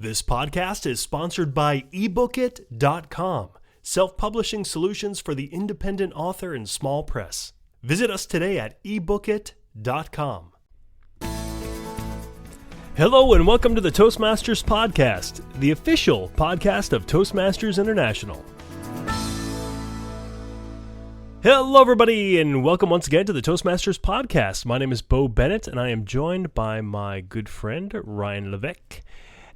This podcast is sponsored by ebookit.com, self-publishing solutions for the independent author and small press. Visit us today at ebookit.com. Hello and welcome to the Toastmasters Podcast, the official podcast of Toastmasters International. Hello everybody and welcome once again to the Toastmasters Podcast. My name is Bo Bennett and I am joined by my good friend Ryan Levesque.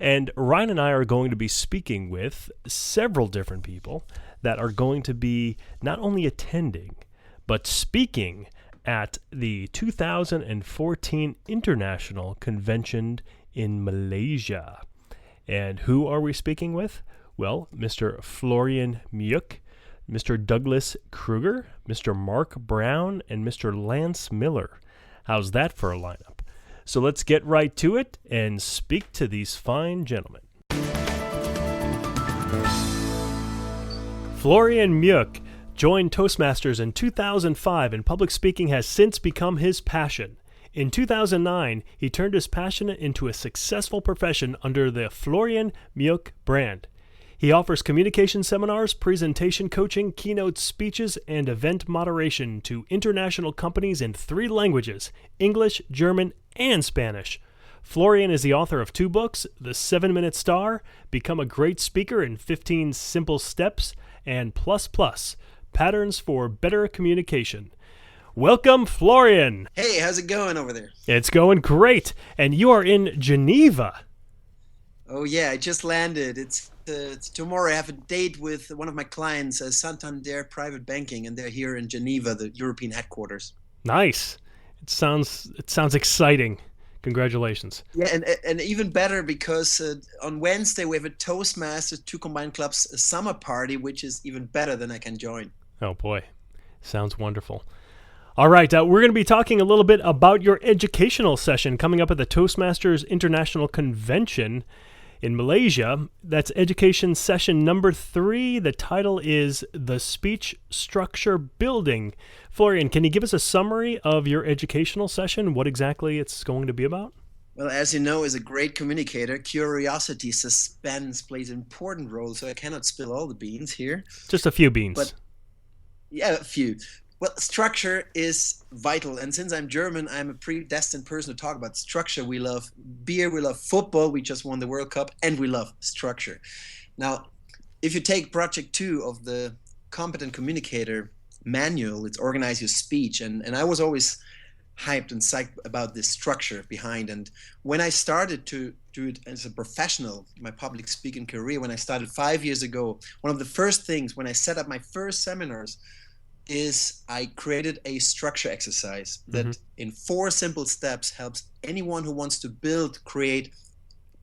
And Ryan and I are going to be speaking with several different people that are going to be not only attending, but speaking at the 2014 International Convention in Malaysia. And who are we speaking with? Well, Mr. Florian Muyk, Mr. Douglas Kruger, Mr. Mark Brown, and Mr. Lance Miller. How's that for a lineup? So let's get right to it and speak to these fine gentlemen. Florian Muyk joined Toastmasters in 2005, and public speaking has since become his passion. In 2009, he turned his passion into a successful profession under the Florian Muyk brand. He offers communication seminars, presentation coaching, keynote speeches, and event moderation to international companies in 3 languages, English, German, and Spanish. Florian is the author of 2 books, The 7-Minute Star, Become a Great Speaker in 15 Simple Steps, and Plus Plus, Patterns for Better Communication. Welcome, Florian. Hey, how's it going over there? It's going great, and you are in Geneva. Oh yeah, I just landed. It's tomorrow. I have a date with one of my clients, Santander Private Banking, and they're here in Geneva, the European headquarters. Nice. It sounds exciting. Congratulations. Yeah, and even better because on Wednesday we have a Toastmasters 2 Combined Clubs summer party, which is even better than I can join. Oh boy, sounds wonderful. All right, we're going to be talking a little bit about your educational session coming up at the Toastmasters International Convention in Malaysia. That's education session number 3. The title is The Speech Structure Building. Florian, can you give us a summary of your educational session, what exactly it's going to be about? Well, as you know, as a great communicator, curiosity, suspense plays an important role, so I cannot spill all the beans here. Just a few beans. But yeah, a few. Well, structure is vital, and since I'm German, I'm a predestined person to talk about structure. We love beer, we love football, we just won the World Cup, and we love structure. Now, if you take Project 2 of the Competent Communicator manual, it's Organize Your Speech, and I was always hyped and psyched about this structure behind. And when I started to do it as a professional, my public speaking career, when I started 5 years ago, one of the first things when I set up my first seminars is I created a structure exercise that in 4 simple steps helps anyone who wants to create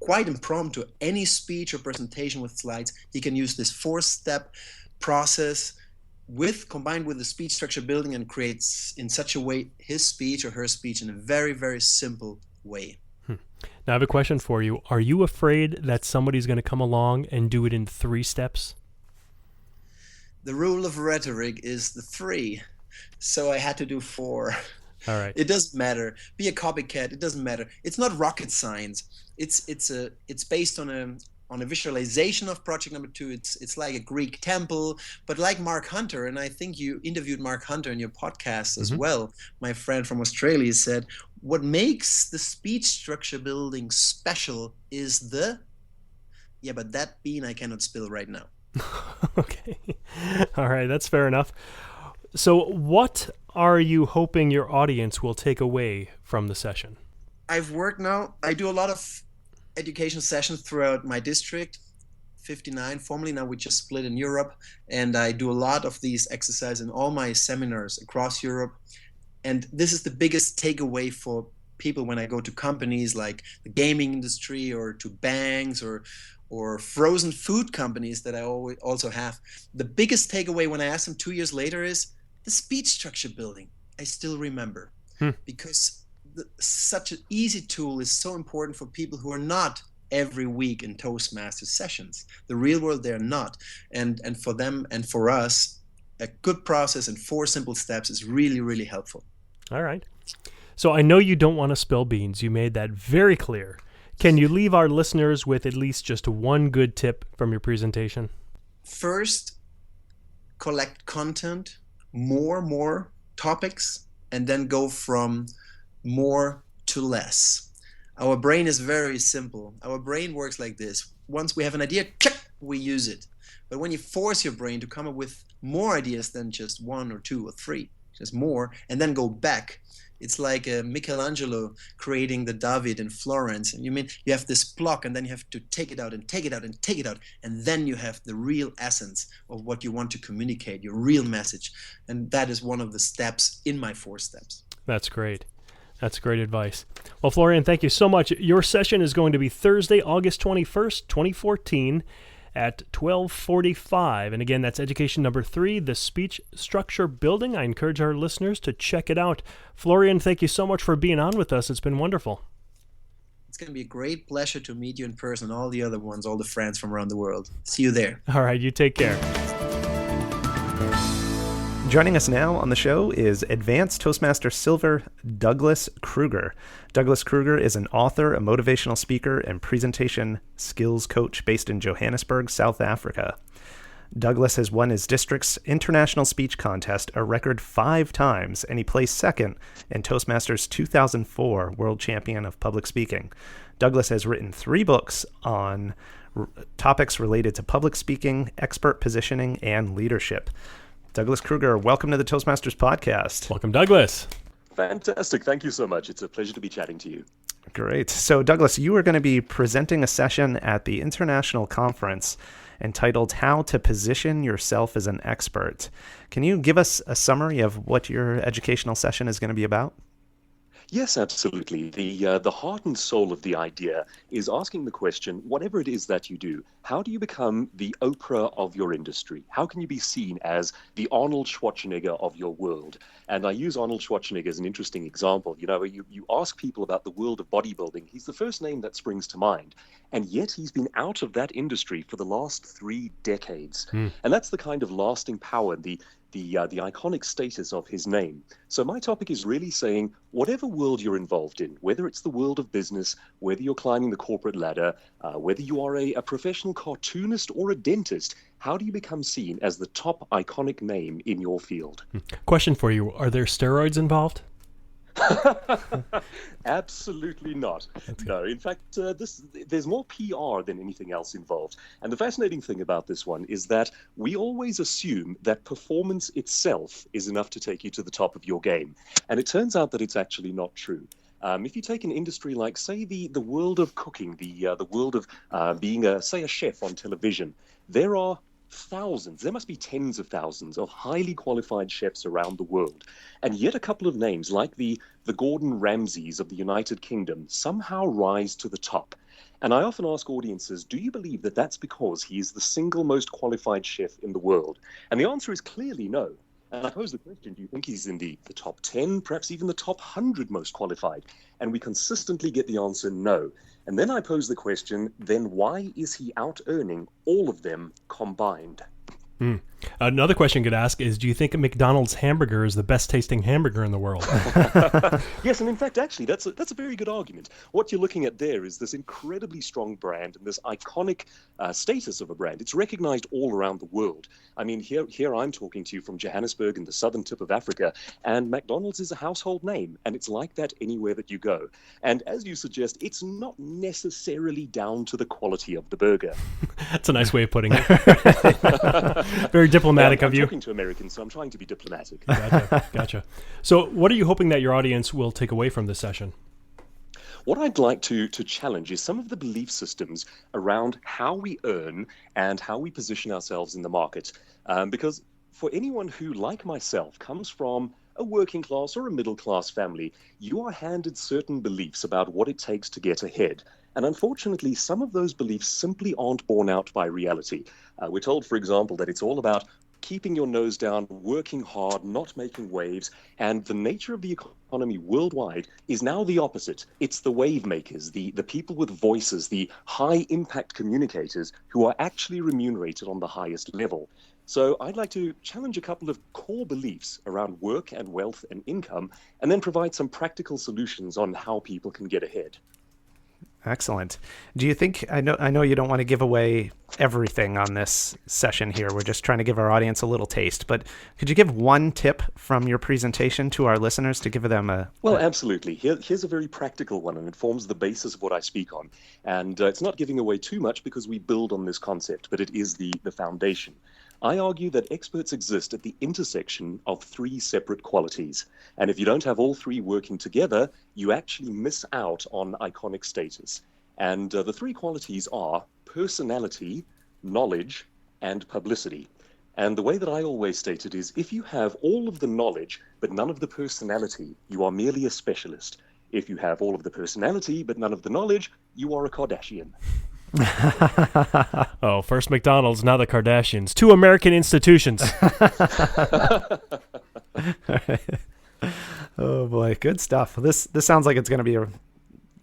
quite impromptu any speech or presentation with slides. He can use this 4-step process combined with the speech structure building and creates in such a way his speech or her speech in a very, very simple way. Now I have a question for you. Are you afraid that somebody's going to come along and do it in 3 steps? The rule of rhetoric is the 3, so I had to do 4. All right. It doesn't matter. Be a copycat. It doesn't matter. It's not rocket science. It's based on a visualization of project number 2. It's like a Greek temple, but like Mark Hunter, and I think you interviewed Mark Hunter in your podcast as well. My friend from Australia said, what makes the speech structure building special is but that bean I cannot spill right now. Okay. All right, that's fair enough. So what are you hoping your audience will take away from the session? I do a lot of education sessions throughout my district, 59 formerly. Now we just split in Europe, and I do a lot of these exercises in all my seminars across Europe. And this is the biggest takeaway for people when I go to companies like the gaming industry or to banks or frozen food companies that I also have. The biggest takeaway when I ask them 2 years later is the speech structure building. I still remember because such an easy tool is so important for people who are not every week in Toastmasters sessions. The real world, they're not. And for them and for us, a good process and 4 simple steps is really, really helpful. All right. So I know you don't want to spill beans. You made that very clear. Can you leave our listeners with at least just one good tip from your presentation? First, collect content, more topics, and then go from more to less. Our brain is very simple. Our brain works like this. Once we have an idea, check, we use it. But when you force your brain to come up with more ideas than just one or two or three, just more, and then go back, it's like Michelangelo creating the David in Florence. And you have this block, and then you have to take it out and take it out and take it out, and then you have the real essence of what you want to communicate, your real message. And that is one of the steps in my 4 steps. That's great. That's great advice. Well, Florian, thank you so much. Your session is going to be Thursday, August 21st, 2014 at 12:45. And again, that's education number 3, the speech structure building. I encourage our listeners to check it out. Florian, thank you so much for being on with us. It's been wonderful. It's going to be a great pleasure to meet you in person, all the other ones, all the friends from around the world. See you there. All right, you take care. Joining us now on the show is Advanced Toastmaster Silver Douglas Kruger. Douglas Kruger is an author, a motivational speaker, and presentation skills coach based in Johannesburg, South Africa. Douglas has won his district's international speech contest a record 5 times, and he placed second in Toastmasters 2004 World Champion of Public Speaking. Douglas has written 3 books on topics related to public speaking, expert positioning, and leadership. Douglas Kruger, welcome to the Toastmasters podcast. Welcome, Douglas. Fantastic. Thank you so much. It's a pleasure to be chatting to you. Great. So, Douglas, you are going to be presenting a session at the international conference entitled How to Position Yourself as an Expert. Can you give us a summary of what your educational session is going to be about? Yes, absolutely. The heart and soul of the idea is asking the question, whatever it is that you do, how do you become the Oprah of your industry? How can you be seen as the Arnold Schwarzenegger of your world? And I use Arnold Schwarzenegger as an interesting example. You ask people about the world of bodybuilding, he's the first name that springs to mind. And yet he's been out of that industry for the last 3 decades. And that's the kind of lasting power, the iconic status of his name. So my topic is really saying, whatever world you're involved in, whether it's the world of business, whether you're climbing the corporate ladder, whether you are a professional cartoonist or a dentist, how do you become seen as the top iguanic name in your field? Question for you. Are there steroids involved? Absolutely not. No, in fact, there's more PR than anything else involved. And the fascinating thing about this one is that we always assume that performance itself is enough to take you to the top of your game. And it turns out that it's actually not true. If you take an industry like, say, the world of cooking, the world of being, a chef on television, there are thousands, there must be tens of thousands of highly qualified chefs around the world. And yet a couple of names like the Gordon Ramsays of the United Kingdom somehow rise to the top. And I often ask audiences, do you believe that that's because he is the single most qualified chef in the world? And the answer is clearly no. And I pose the question, do you think he's in the top 10, perhaps even the top 100 most qualified? And we consistently get the answer no. And then I pose the question, then why is he out-earning all of them combined? Another question you could ask is, do you think a McDonald's hamburger is the best tasting hamburger in the world? Yes, and in fact, actually, that's a very good argument. What you're looking at there is this incredibly strong brand and this iconic status of a brand. It's recognized all around the world. I mean, here I'm talking to you from Johannesburg in the southern tip of Africa, and McDonald's is a household name, and it's like that anywhere that you go. And as you suggest, it's not necessarily down to the quality of the burger. That's a nice way of putting it. Very diplomatic of you. I'm talking to Americans, so I'm trying to be diplomatic. Gotcha. So what are you hoping that your audience will take away from this session? What I'd like to challenge is some of the belief systems around how we earn and how we position ourselves in the market. Because for anyone who, like myself, comes from a working class or a middle class family, you are handed certain beliefs about what it takes to get ahead. And unfortunately, some of those beliefs simply aren't borne out by reality. We're told, for example, that it's all about keeping your nose down, working hard, not making waves. And the nature of the economy worldwide is now the opposite. It's the wave makers, the people with voices, the high impact communicators who are actually remunerated on the highest level. So I'd like to challenge a couple of core beliefs around work and wealth and income, and then provide some practical solutions on how people can get ahead. Excellent. Do you think, I know you don't want to give away everything on this session here. We're just trying to give our audience a little taste, but could you give one tip from your presentation to our listeners to give them Well, absolutely. Here's a very practical one, and it forms the basis of what I speak on. And it's not giving away too much because we build on this concept, but it is the foundation. I argue that experts exist at the intersection of three separate qualities. And if you don't have all three working together, you actually miss out on iconic status. And the three qualities are personality, knowledge, and publicity. And the way that I always state it is, if you have all of the knowledge but none of the personality, you are merely a specialist. If you have all of the personality but none of the knowledge, you are a Kardashian. Oh, first McDonald's, now the Kardashians. Two American institutions. Oh boy, good stuff. This sounds like it's going to be a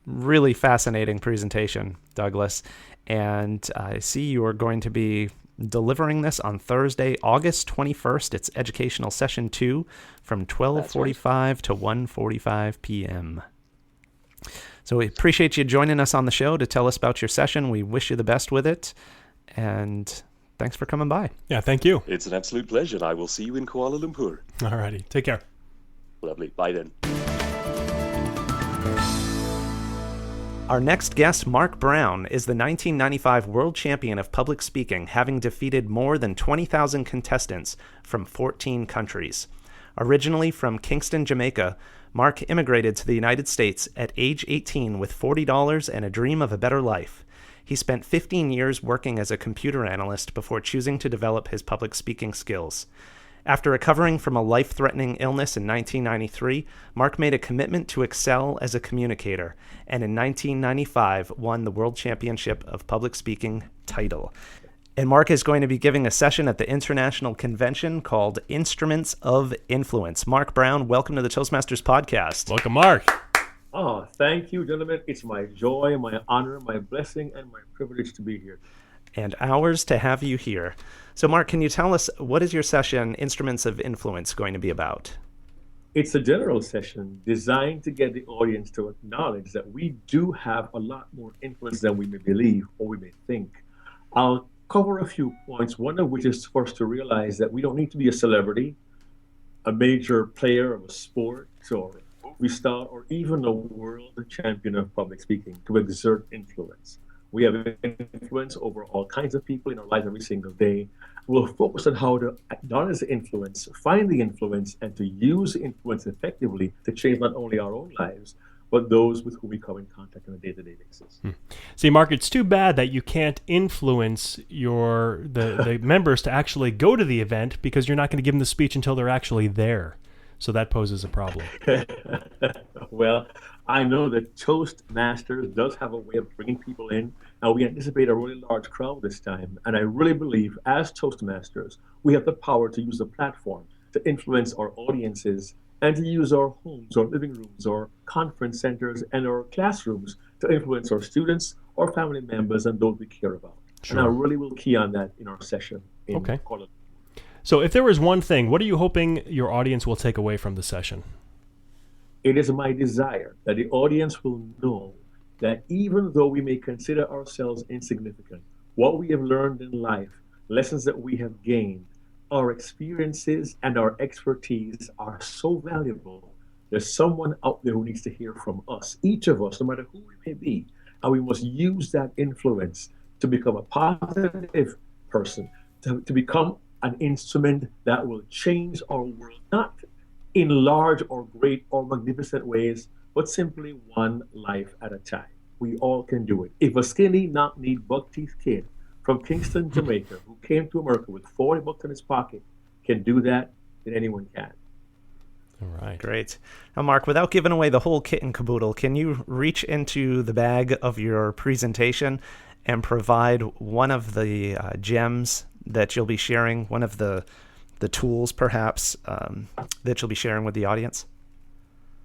really fascinating presentation, Douglas. And I see you are going to be delivering this on Thursday, August 21st. It's Educational Session 2 from 12:45 to 1:45 p.m. So we appreciate you joining us on the show to tell us about your session. We wish you the best with it. And thanks for coming by. Yeah, thank you. It's an absolute pleasure. I will see you in Kuala Lumpur. All righty. Take care. Lovely. Bye then. Our next guest, Mark Brown, is the 1995 World Champion of Public Speaking, having defeated more than 20,000 contestants from 14 countries. Originally from Kingston, Jamaica, Mark immigrated to the United States at age 18 with $40 and a dream of a better life. He spent 15 years working as a computer analyst before choosing to develop his public speaking skills. After recovering from a life-threatening illness in 1993, Mark made a commitment to excel as a communicator, and in 1995 won the World Championship of Public Speaking title. And Mark is going to be giving a session at the International Convention called Instruments of Influence. Mark Brown, welcome to the Toastmasters podcast. Welcome, Mark. Oh, thank you, gentlemen. It's my joy, my honor, my blessing, and my privilege to be here. And ours to have you here. So, Mark, can you tell us, what is your session, Instruments of Influence, going to be about? It's a general session designed to get the audience to acknowledge that we do have a lot more influence than we may believe or we may think. I'll cover a few points, one of which is for us to realize that we don't need to be a celebrity, a major player of a sport, or a movie star, or even a world champion of public speaking to exert influence. We have influence over all kinds of people in our lives every single day. We'll focus on how to acknowledge the influence, find the influence, and to use the influence effectively to change not only our own lives, but those with whom we come in contact on a day-to-day basis. See, Mark, it's too bad that you can't influence the members to actually go to the event because you're not going to give them the speech until they're actually there. So that poses a problem. Well, I know that Toastmasters does have a way of bringing people in. Now, we anticipate a really large crowd this time, and I really believe as Toastmasters, we have the power to use the platform to influence our audiences and to use our homes, our living rooms, our conference centers, and our classrooms to influence our students, our family members, and those we care about. Sure. And I really will key on that in our session in Okay. Kuala Lumpur. So if there was one thing, what are you hoping your audience will take away from the session? It is my desire that the audience will know that even though we may consider ourselves insignificant, what we have learned in life, lessons that we have gained, our experiences and our expertise are so valuable. There's someone out there who needs to hear from us, each of us, no matter who we may be, and we must use that influence to become a positive person, to become an instrument that will change our world, not in large or great or magnificent ways, but simply one life at a time. We all can do it. If a skinny, knock-kneed, buck-teeth kid from Kingston, Jamaica, who came to America with $40 in his pocket, can do that, then anyone can. All right. Great. Now, Mark, without giving away the whole kit and caboodle, can you reach into the bag of your presentation and provide one of the gems that you'll be sharing, one of the tools, perhaps, that you'll be sharing with the audience?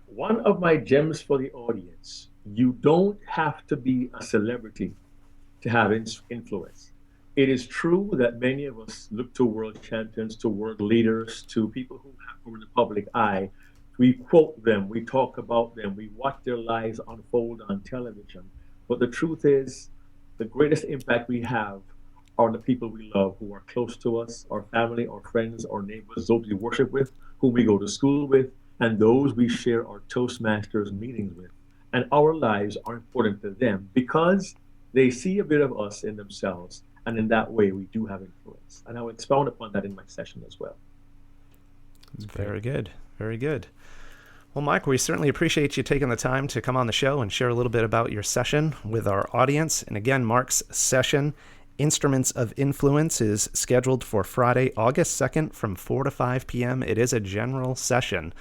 One of my gems for the audience: you don't have to be a celebrity to have influence. It is true that many of us look to world champions, to world leaders, to people who are in the public eye. We quote them, we talk about them, we watch their lives unfold on television. But the truth is, the greatest impact we have are the people we love who are close to us, our family, our friends, our neighbors, those we worship with, whom we go to school with, and those we share our Toastmasters meetings with. And our lives are important to them because they see a bit of us in themselves, and in that way we do have influence. And I'll expound upon that in my session as well. Very good. Very good. Well, Mike, we certainly appreciate you taking the time to come on the show and share a little bit about your session with our audience. And again, Mark's session, Instruments of Influence, is scheduled for Friday, August 2nd from 4 to 5 p.m. It is a general session,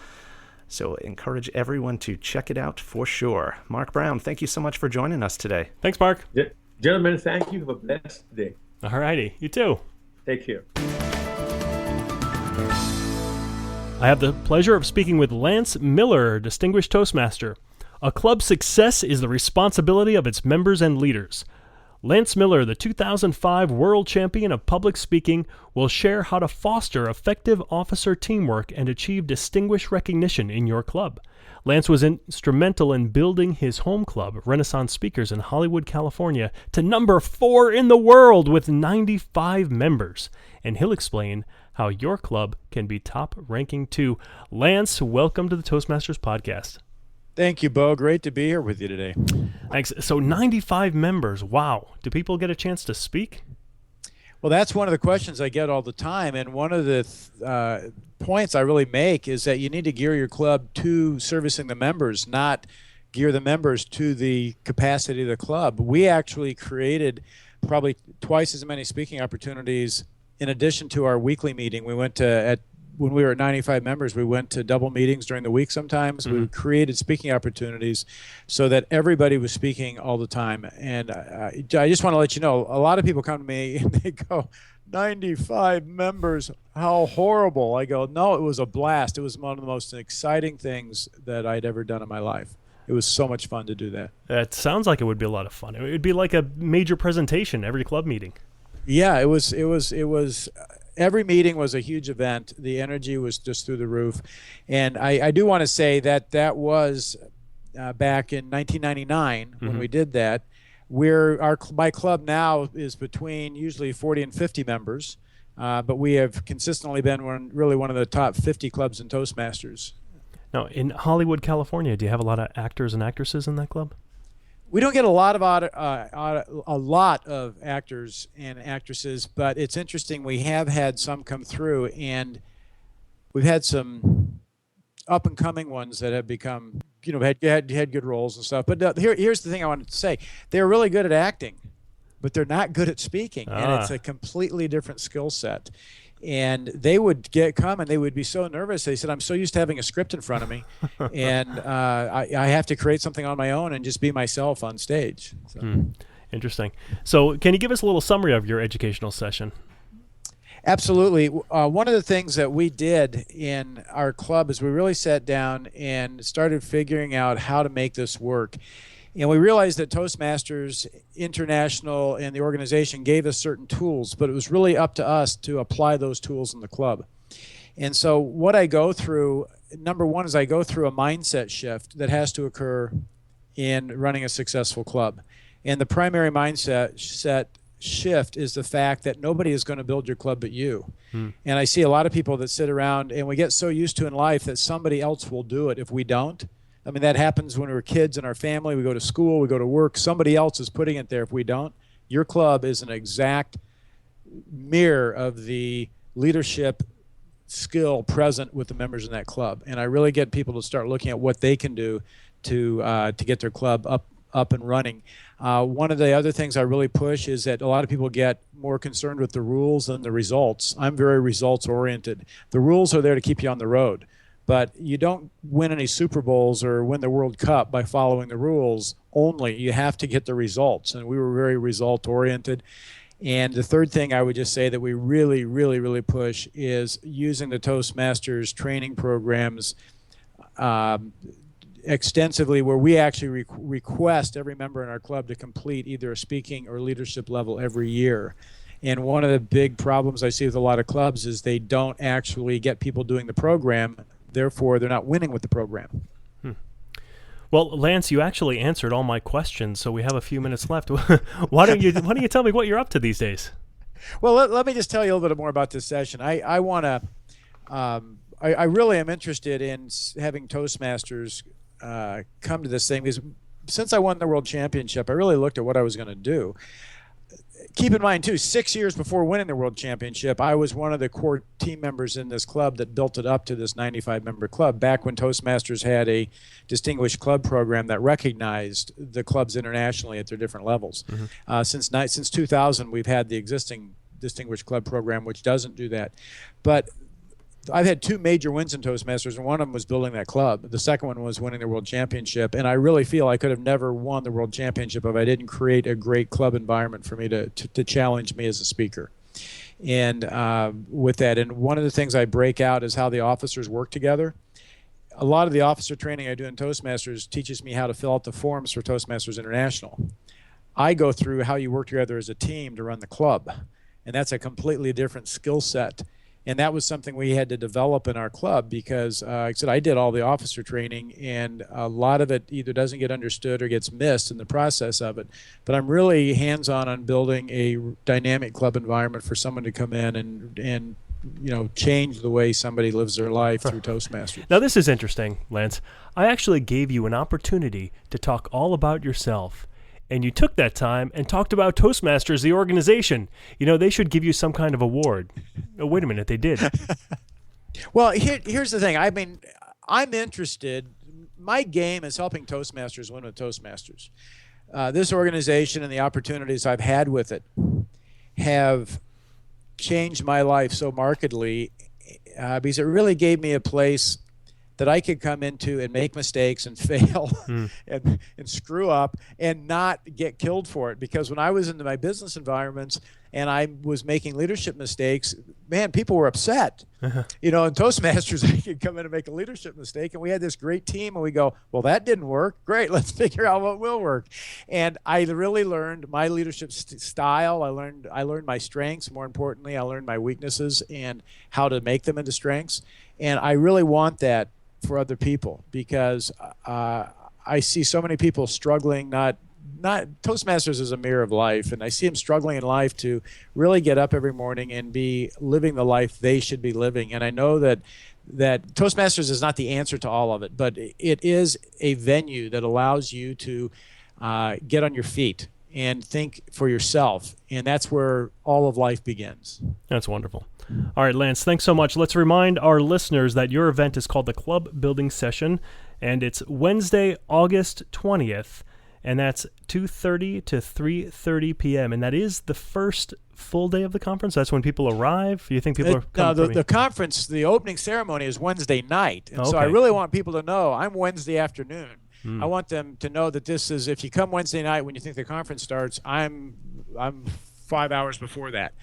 so encourage everyone to check it out for sure. Mark Brown, thank you so much for joining us today. Thanks, Mark. Gentlemen, thank you. Have a blessed day. All righty. You too. Take care. I have the pleasure of speaking with Lance Miller, Distinguished Toastmaster. A club's success is the responsibility of its members and leaders. Lance Miller, the 2005 World Champion of Public Speaking, will share how to foster effective officer teamwork and achieve distinguished recognition in your club. Lance was instrumental in building his home club, Renaissance Speakers in Hollywood, California, to number 4 in the world with 95 members. And he'll explain how your club can be top ranking too. Lance, welcome to the Toastmasters podcast. Thank you, Bo. Great to be here with you today. Thanks. So 95 members. Wow. Do people get a chance to speak? Well, that's one of the questions I get all the time. And one of the points I really make is that you need to gear your club to servicing the members, not gear the members to the capacity of the club. We actually created probably twice as many speaking opportunities in addition to our weekly meeting. We went to, when we were at 95 members, we went to double meetings during the week sometimes. We created speaking opportunities so that everybody was speaking all the time. And I just want to let you know, a lot of people come to me and they go, 95 members, how horrible. I go, no, it was a blast. It was one of the most exciting things that I'd ever done in my life. It was so much fun to do that. That sounds like it would be a lot of fun. It would be like a major presentation every club meeting. Yeah, it was. Every meeting was a huge event. The energy was just through the roof. And I do want to say that was back in 1999 when we did that. My club now is between usually 40 and 50 members, but we have consistently been one of the top 50 clubs in Toastmasters. Now, in Hollywood, California, do you have a lot of actors and actresses in that club? We don't get a lot of actors and actresses, but it's interesting. We have had some come through, and we've had some up and coming ones that have become, had good roles and stuff. But here's the thing I wanted to say: they're really good at acting, but they're not good at speaking, and it's a completely different skill set. And they would come and they would be so nervous. They said, I'm so used to having a script in front of me, and I have to create something on my own and just be myself on stage. So. Interesting. So can you give us a little summary of your educational session? Absolutely. One of the things that we did in our club is we really sat down and started figuring out how to make this work. And we realized that Toastmasters International and the organization gave us certain tools, but it was really up to us to apply those tools in the club. And so what I go through, number one, is I go through a mindset shift that has to occur in running a successful club. And the primary mindset shift is the fact that nobody is going to build your club but you. And I see a lot of people that sit around, and we get so used to in life that somebody else will do it if we don't. I mean, that happens when we're kids in our family. We go to school, we go to work. Somebody else is putting it there if we don't. Your club is an exact mirror of the leadership skill present with the members in that club. And I really get people to start looking at what they can do to get their club up and running. One of the other things I really push is that a lot of people get more concerned with the rules than the results. I'm very results oriented. The rules are there to keep you on the road. But you don't win any Super Bowls or win the World Cup by following the rules only. You have to get the results, and we were very result-oriented. And the third thing I would just say that we really, really, really push is using the Toastmasters training programs extensively, where we actually request every member in our club to complete either a speaking or leadership level every year. And one of the big problems I see with a lot of clubs is they don't actually get people doing the program. Therefore, they're not winning with the program. Well, Lance, you actually answered all my questions, so we have a few minutes left. Why don't you tell me what you're up to these days? Well, let me just tell you a little bit more about this session. I want to. I really am interested in having Toastmasters come to this thing, because since I won the World Championship, I really looked at what I was going to do. Keep in mind, too, 6 years before winning the World Championship, I was one of the core team members in this club that built it up to this 95-member club, back when Toastmasters had a distinguished club program that recognized the clubs internationally at their different levels. Mm-hmm. Since 2000, we've had the existing distinguished club program, which doesn't do that. But I've had 2 major wins in Toastmasters, and one of them was building that club. The second one was winning the World Championship, and I really feel I could have never won the World Championship if I didn't create a great club environment for me to challenge me as a speaker. And with that, and one of the things I break out is how the officers work together. A lot of the officer training I do in Toastmasters teaches me how to fill out the forms for Toastmasters International. I go through how you work together as a team to run the club, and that's a completely different skill set. And that was something we had to develop in our club, because like I said, I did all the officer training, and a lot of it either doesn't get understood or gets missed in the process of it. But I'm really hands-on on building a dynamic club environment for someone to come in and change the way somebody lives their life through Toastmasters. Now, this is interesting, Lance. I actually gave you an opportunity to talk all about yourself, and you took that time and talked about Toastmasters, the organization. They should give you some kind of award. Oh, wait a minute, they did. Well, here's the thing. I mean, I'm interested. My game is helping Toastmasters win with Toastmasters. This organization and the opportunities I've had with it have changed my life so markedly, because it really gave me a place that I could come into and make mistakes and fail and screw up and not get killed for it. Because when I was into my business environments and I was making leadership mistakes, man, people were upset. In Toastmasters, I could come in and make a leadership mistake, and we had this great team, and we go, well, that didn't work. Great, let's figure out what will work. And I really learned my leadership style. I learned my strengths. More importantly, I learned my weaknesses and how to make them into strengths. And I really want that for other people, because I see so many people struggling. Not Toastmasters is a mirror of life, and I see them struggling in life to really get up every morning and be living the life they should be living. And I know that Toastmasters is not the answer to all of it, but it is a venue that allows you to get on your feet and think for yourself, and that's where all of life begins. That's wonderful. All right, Lance, thanks so much. Let's remind our listeners that your event is called the Club Building Session, and it's Wednesday, August 20th, and that's 2:30 to 3:30 p.m., and that is the first full day of the conference? That's when people arrive? You think people are coming? No, the conference, the opening ceremony is Wednesday night, and okay. So I really want people to know I'm Wednesday afternoon. I want them to know that this is, if you come Wednesday night when you think the conference starts, I'm 5 hours before that.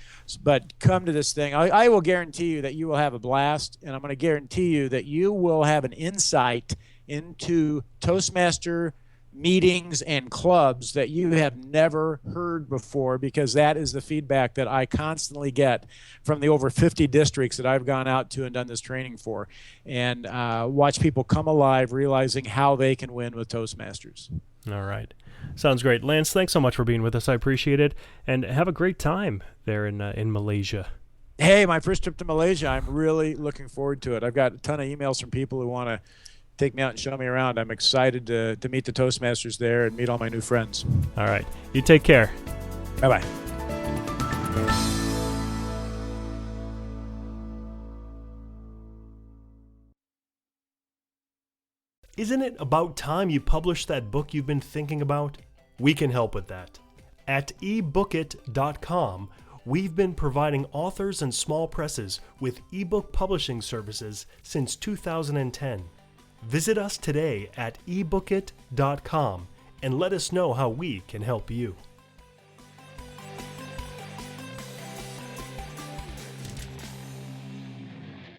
But come to this thing. I will guarantee you that you will have a blast, and I'm going to guarantee you that you will have an insight into Toastmaster meetings and clubs that you have never heard before, because that is the feedback that I constantly get from the over 50 districts that I've gone out to and done this training for, and watch people come alive realizing how they can win with Toastmasters. All right. Sounds great. Lance, thanks so much for being with us. I appreciate it, and have a great time there in Malaysia. Hey, my first trip to Malaysia, I'm really looking forward to it. I've got a ton of emails from people who want to take me out and show me around. I'm excited to meet the Toastmasters there and meet all my new friends. All right. You take care. Bye-bye. Isn't it about time you published that book you've been thinking about? We can help with that. At ebookit.com, we've been providing authors and small presses with ebook publishing services since 2010. Visit us today at ebookit.com and let us know how we can help you.